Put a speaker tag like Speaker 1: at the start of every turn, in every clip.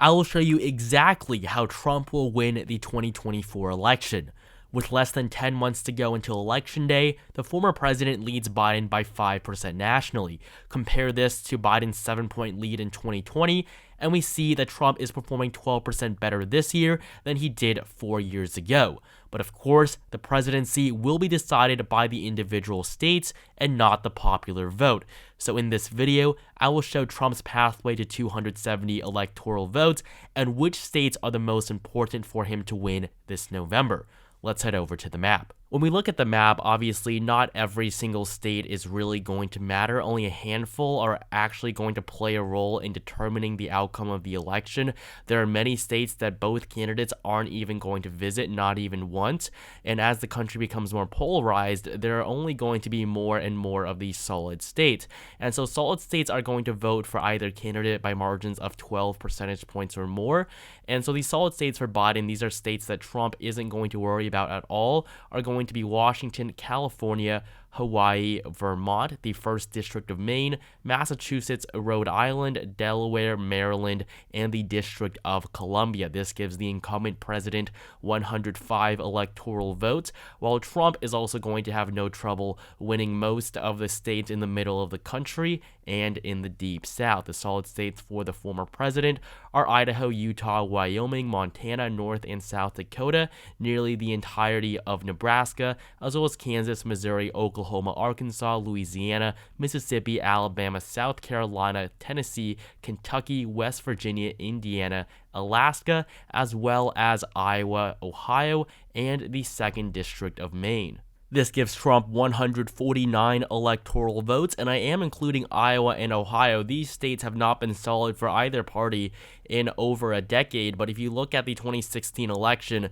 Speaker 1: I will show you exactly how Trump will win the 2024 election. With less than 10 months to go until Election Day, the former president leads Biden by 5% nationally. Compare this to Biden's 7-point lead in 2020, and we see that Trump is performing 12% better this year than he did 4 years ago. But of course, the presidency will be decided by the individual states and not the popular vote. So in this video, I will show Trump's pathway to 270 electoral votes and which states are the most important for him to win this November. Let's head over to the map. When we look at the map, obviously not every single state is really going to matter. Only a handful are actually going to play a role in determining the outcome of the election. There are many states that both candidates aren't even going to visit, not even once. And as the country becomes more polarized, there are only going to be more and more of these solid states. And so solid states are going to vote for either candidate by margins of 12 percentage points or more. And so these solid states for Biden, these are states that Trump isn't going to worry about at all, are going to be Washington, California, Hawaii, Vermont, the 1st District of Maine, Massachusetts, Rhode Island, Delaware, Maryland, and the District of Columbia. This gives the incumbent president 105 electoral votes, while Trump is also going to have no trouble winning most of the states in the middle of the country and in the Deep South. The solid states for the former president are Idaho, Utah, Wyoming, Montana, North and South Dakota, nearly the entirety of Nebraska, as well as Kansas, Missouri, Oklahoma, Arkansas, Louisiana, Mississippi, Alabama, South Carolina, Tennessee, Kentucky, West Virginia, Indiana, Alaska, as well as Iowa, Ohio, and the 2nd District of Maine. This gives Trump 149 electoral votes, and I am including Iowa and Ohio. These states have not been solid for either party in over a decade, but if you look at the 2016 election,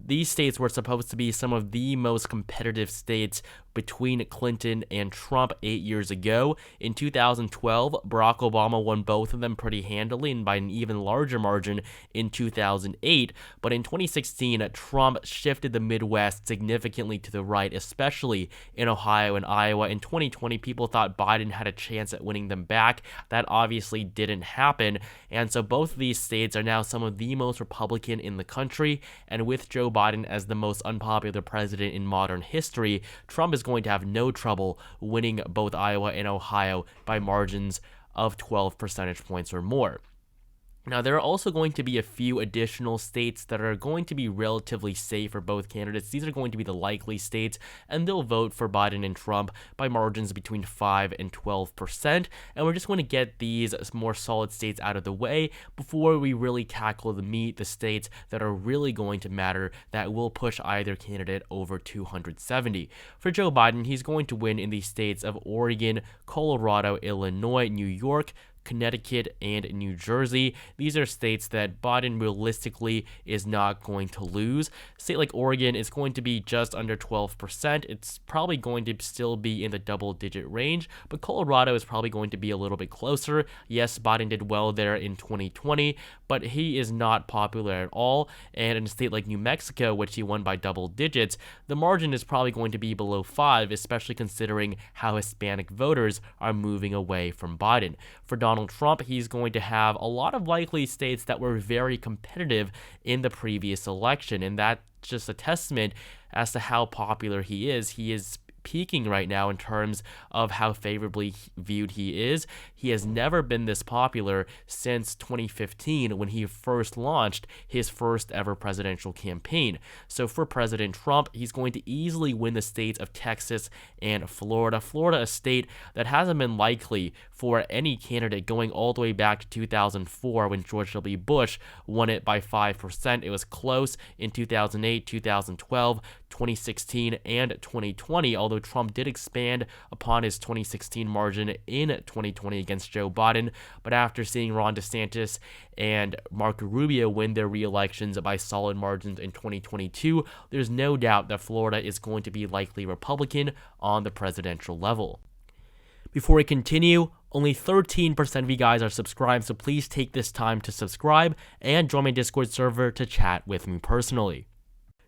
Speaker 1: these states were supposed to be some of the most competitive states between Clinton and Trump 8 years ago. In 2012, Barack Obama won both of them pretty handily and by an even larger margin in 2008. But in 2016, Trump shifted the Midwest significantly to the right, especially in Ohio and Iowa. In 2020, people thought Biden had a chance at winning them back. That obviously didn't happen. And so both of these states are now some of the most Republican in the country. And with Joe Biden as the most unpopular president in modern history, Trump is going to have no trouble winning both Iowa and Ohio by margins of 12 percentage points or more. Now, there are also going to be a few additional states that are going to be relatively safe for both candidates. These are going to be the likely states, and they'll vote for Biden and Trump by margins between 5 and 12%. And we're just going to get these more solid states out of the way before we really tackle the meat, the states that are really going to matter that will push either candidate over 270. For Joe Biden, he's going to win in the states of Oregon, Colorado, Illinois, New York, Connecticut, and New Jersey. These are states that Biden realistically is not going to lose. A state like Oregon is going to be just under 12%. It's probably going to still be in the double-digit range, but Colorado is probably going to be a little bit closer. Yes, Biden did well there in 2020, but he is not popular at all. And in a state like New Mexico, which he won by double digits, the margin is probably going to be below 5, especially considering how Hispanic voters are moving away from Biden. For Donald Trump, he's going to have a lot of likely states that were very competitive in the previous election, and that's just a testament as to how popular he is. He is peaking right now in terms of how favorably viewed he is. He has never been this popular since 2015 when he first launched his first ever presidential campaign. So for President Trump, he's going to easily win the states of Texas and Florida. Florida, a state that hasn't been likely for any candidate going all the way back to 2004 when George W. Bush won it by 5%. It was close in 2008, 2012, 2016, and 2020, although Trump did expand upon his 2016 margin in 2020 against Joe Biden. But after seeing Ron DeSantis and Marco Rubio win their re-elections by solid margins in 2022, there's no doubt that Florida is going to be likely Republican on the presidential level. Before we continue, only 13% of you guys are subscribed, so please take this time to subscribe and join my Discord server to chat with me personally.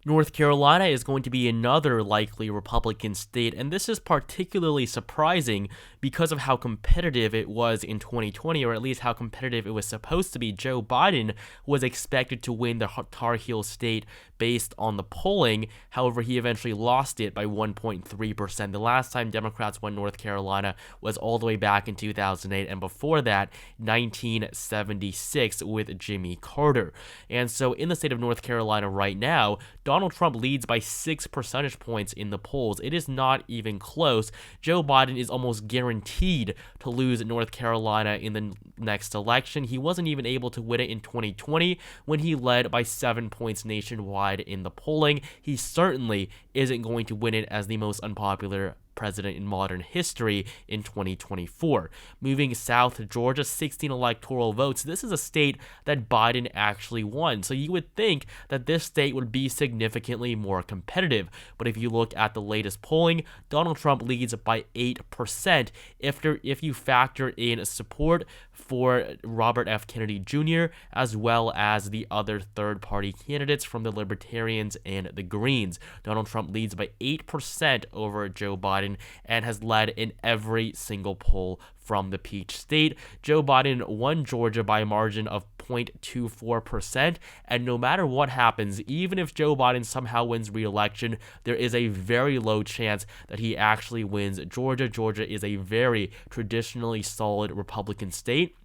Speaker 1: North Carolina is going to be another likely Republican state, and this is particularly surprising because of how competitive it was in 2020, or at least how competitive it was supposed to be. Joe Biden was expected to win the Tar Heel state based on the polling. However, he eventually lost it by 1.3%. The last time Democrats won North Carolina was all the way back in 2008, and before that, 1976 with Jimmy Carter. And so in the state of North Carolina right now, Donald Trump leads by 6 percentage points in the polls. It is not even close. Joe Biden is almost guaranteed to lose North Carolina in the next election. He wasn't even able to win it in 2020 when he led by 7 points nationwide in the polling. He certainly isn't going to win it as the most unpopular president in modern history in 2024. Moving south to Georgia, 16 electoral votes. This is a state that Biden actually won. So you would think that this state would be significantly more competitive. But if you look at the latest polling, Donald Trump leads by 8% if you factor in support for Robert F. Kennedy Jr., as well as the other third-party candidates from the Libertarians and the Greens. Donald Trump leads by 8% over Joe Biden and has led in every single poll from the Peach State. Joe Biden won Georgia by a margin of 0.24%, and no matter what happens, even if Joe Biden somehow wins re-election, there is a very low chance that he actually wins Georgia. Georgia is a very traditionally solid Republican state.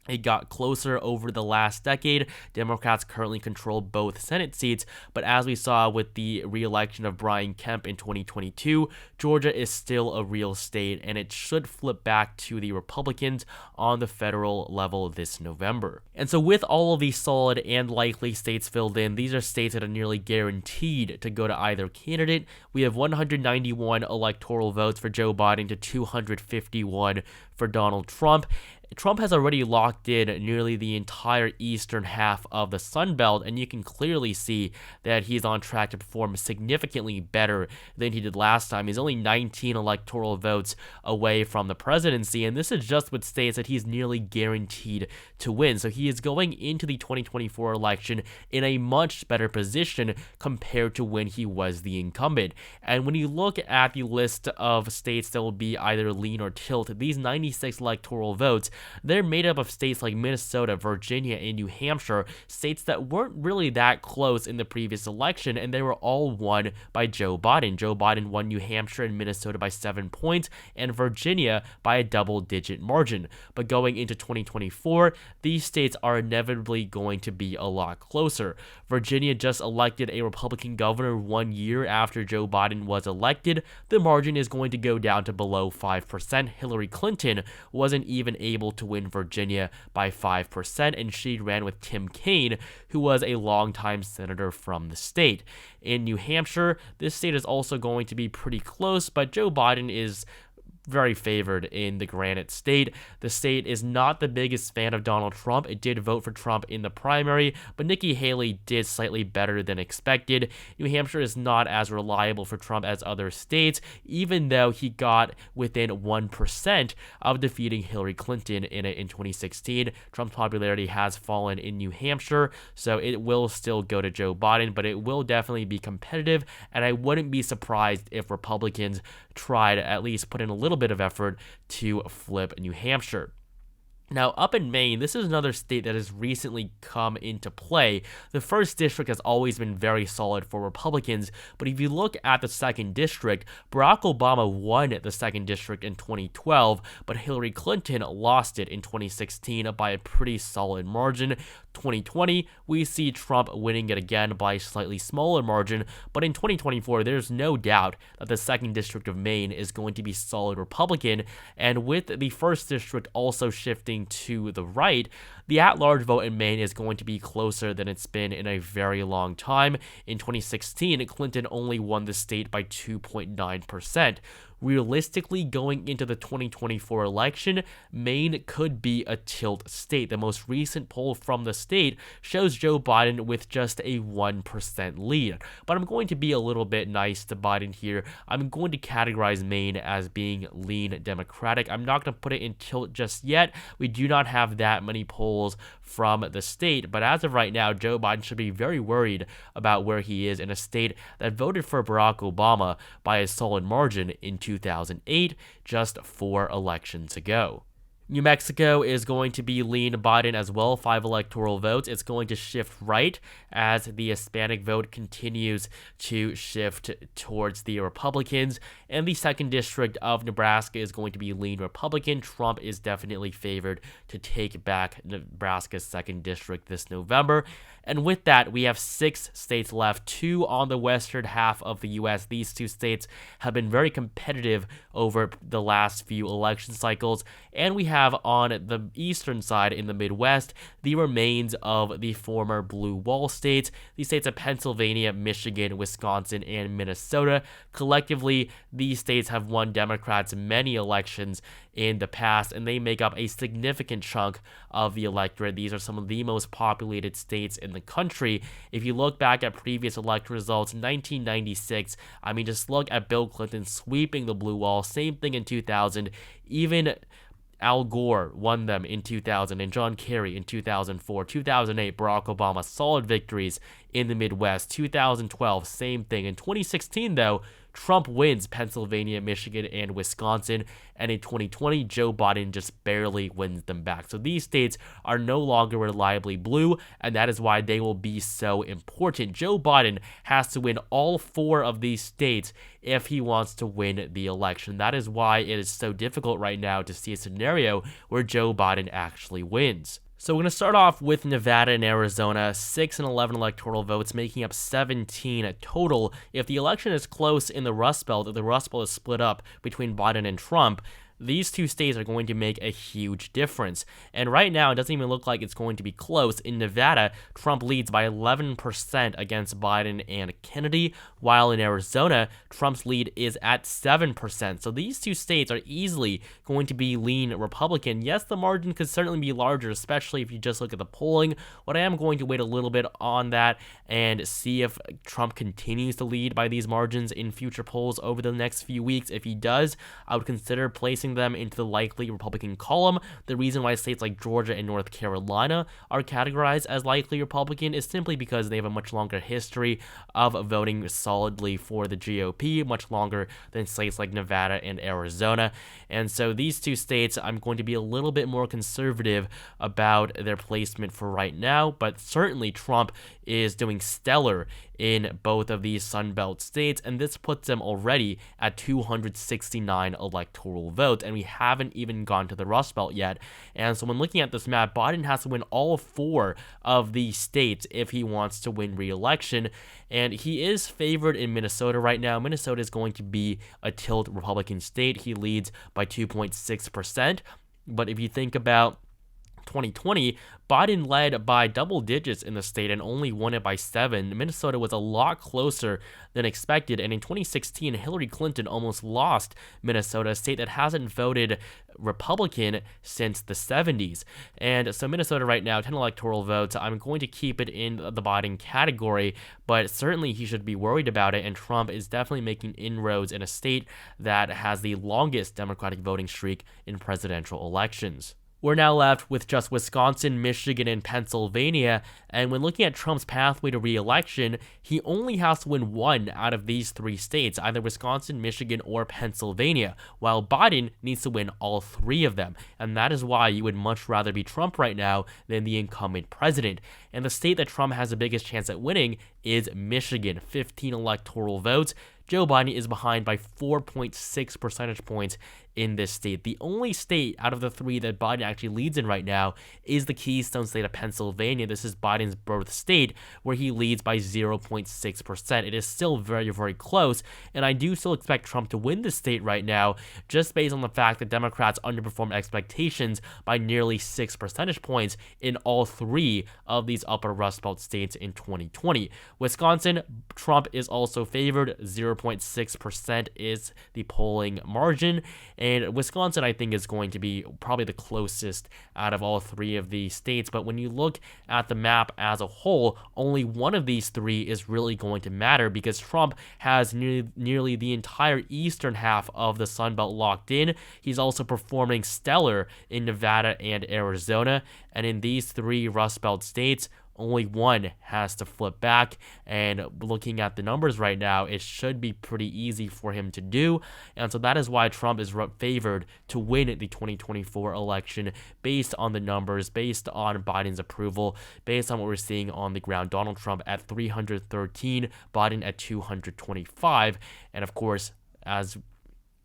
Speaker 1: It got closer over the last decade. Democrats currently control both Senate seats, but as we saw with the re-election of Brian Kemp in 2022, Georgia is still a real state, and it should flip back to the Republicans on the federal level this November. And so with all of these solid and likely states filled in, these are states that are nearly guaranteed to go to either candidate. We have 191 electoral votes for Joe Biden to 251 for Donald Trump. Trump has already locked in nearly the entire eastern half of the Sun Belt, and you can clearly see that he's on track to perform significantly better than he did last time. He's only 19 electoral votes away from the presidency, and this is just with states that he's nearly guaranteed to win. So he is going into the 2024 election in a much better position compared to when he was the incumbent. And when you look at the list of states that will be either lean or tilt, these 96 electoral votes, they're made up of states like Minnesota, Virginia, and New Hampshire, states that weren't really that close in the previous election, and they were all won by Joe Biden. Joe Biden won New Hampshire and Minnesota by 7 points, and Virginia by a double-digit margin. But going into 2024, these states are inevitably going to be a lot closer. Virginia just elected a Republican governor 1 year after Joe Biden was elected. The margin is going to go down to below 5%. Hillary Clinton wasn't even able to win Virginia by 5%, and she ran with Tim Kaine, who was a longtime senator from the state. In New Hampshire, this state is also going to be pretty close, but Joe Biden is very favored in the Granite State. The state is not the biggest fan of Donald Trump. It did vote for Trump in the primary, but Nikki Haley did slightly better than expected. New Hampshire is not as reliable for Trump as other states, even though he got within 1% of defeating Hillary Clinton in 2016. Trump's popularity has fallen in New Hampshire, so it will still go to Joe Biden, but it will definitely be competitive, and I wouldn't be surprised if Republicans tried to at least put in a little bit of effort to flip New Hampshire. Now, up in Maine, this is another state that has recently come into play. The first district has always been very solid for Republicans, but if you look at the second district, Barack Obama won the second district in 2012, but Hillary Clinton lost it in 2016 by a pretty solid margin. 2020, we see Trump winning it again by a slightly smaller margin, but in 2024, there's no doubt that the second district of Maine is going to be solid Republican, and with the first district also shifting to the right, the at-large vote in Maine is going to be closer than it's been in a very long time. In 2016, Clinton only won the state by 2.9%. Realistically, going into the 2024 election, Maine could be a tilt state. The most recent poll from the state shows Joe Biden with just a 1% lead. But I'm going to be a little bit nice to Biden here. I'm going to categorize Maine as being lean Democratic. I'm not going to put it in tilt just yet. We do not have that many polls polls from the state. But as of right now, Joe Biden should be very worried about where he is in a state that voted for Barack Obama by a solid margin in 2008, just 4 elections ago. New Mexico is going to be lean Biden as well, 5 electoral votes. It's going to shift right as the Hispanic vote continues to shift towards the Republicans. And the 2nd district of Nebraska is going to be lean Republican. Trump is definitely favored to take back Nebraska's 2nd district this November. And with that, we have 6 states left, 2 on the western half of the U.S. These 2 states have been very competitive over the last few election cycles. And we have on the eastern side in the Midwest the remains of the former blue wall states, the states of Pennsylvania, Michigan, Wisconsin, and Minnesota. Collectively, these states have won Democrats many elections in the past, and they make up a significant chunk of the electorate. These are some of the most populated states in the country. If you look back at previous election results, 1996, I mean, just look at Bill Clinton sweeping the blue wall. Same thing in 2000. Even Al Gore won them in 2000, and John Kerry in 2004. 2008, Barack Obama, solid victories in the Midwest. 2012, same thing. In 2016, though, Trump wins Pennsylvania, Michigan, and Wisconsin, and in 2020, Joe Biden just barely wins them back. So these states are no longer reliably blue, and that is why they will be so important. Joe Biden has to win all 4 of these states if he wants to win the election. That is why it is so difficult right now to see a scenario where Joe Biden actually wins. So we're going to start off with Nevada and Arizona, 6 and 11 electoral votes, making up 17 total. If the election is close in the Rust Belt, if the Rust Belt is split up between Biden and Trump, these 2 states are going to make a huge difference. And right now, it doesn't even look like it's going to be close. In Nevada, Trump leads by 11% against Biden and Kennedy, while in Arizona, Trump's lead is at 7%. So these 2 states are easily going to be lean Republican. Yes, the margin could certainly be larger, especially if you just look at the polling, but I am going to wait a little bit on that and see if Trump continues to lead by these margins in future polls over the next few weeks. If he does, I would consider placing them into the likely Republican column. The reason why states like Georgia and North Carolina are categorized as likely Republican is simply because they have a much longer history of voting solidly for the GOP, much longer than states like Nevada and Arizona. And so these 2 states, I'm going to be a little bit more conservative about their placement for right now, but certainly Trump is doing stellar in both of these Sunbelt states, and this puts them already at 269 electoral votes, and we haven't even gone to the Rust Belt yet. And so when looking at this map, Biden has to win all 4 of these states if he wants to win re-election, and he is favored in Minnesota right now. Minnesota is going to be a tilt Republican state. He leads by 2.6%, but if you think about 2020, Biden led by double digits in the state and only won it by 7. Minnesota was a lot closer than expected, and in 2016, Hillary Clinton almost lost Minnesota, a state that hasn't voted Republican since the 70s. And so Minnesota right now, 10 electoral votes. I'm going to keep it in the Biden category, but certainly he should be worried about it, and Trump is definitely making inroads in a state that has the longest Democratic voting streak in presidential elections. We're now left with just Wisconsin, Michigan, and Pennsylvania, and when looking at Trump's pathway to re-election, he only has to win 1 out of these 3 states, either Wisconsin, Michigan, or Pennsylvania, while Biden needs to win all 3 of them, and that is why you would much rather be Trump right now than the incumbent president. And the state that Trump has the biggest chance at winning is Michigan, 15 electoral votes. Joe Biden is behind by 4.6 percentage points in this state. The only state out of the 3 that Biden actually leads in right now is the Keystone State of Pennsylvania. This is Biden's birth state, where he leads by 0.6%. It is still very, very close, and I do still expect Trump to win this state right now, just based on the fact that Democrats underperformed expectations by nearly 6 percentage points in all 3 of these upper Rust Belt states in 2020. Wisconsin, Trump is also favored, 0.6 4.6% is the polling margin, and Wisconsin, I think, is going to be probably the closest out of all three of these states. But when you look at the map as a whole, only one of these three is really going to matter, because Trump has nearly the entire eastern half of the Sun Belt locked in. He's also performing stellar in Nevada and Arizona, and in these three Rust Belt states, only one has to flip back. And looking at the numbers right now, it should be pretty easy for him to do. And so that is why Trump is favored to win the 2024 election based on the numbers, based on Biden's approval, based on what we're seeing on the ground. Donald Trump at 313, Biden at 225. And of course, as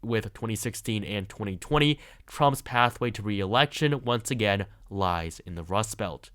Speaker 1: with 2016 and 2020, Trump's pathway to re-election once again lies in the Rust Belt.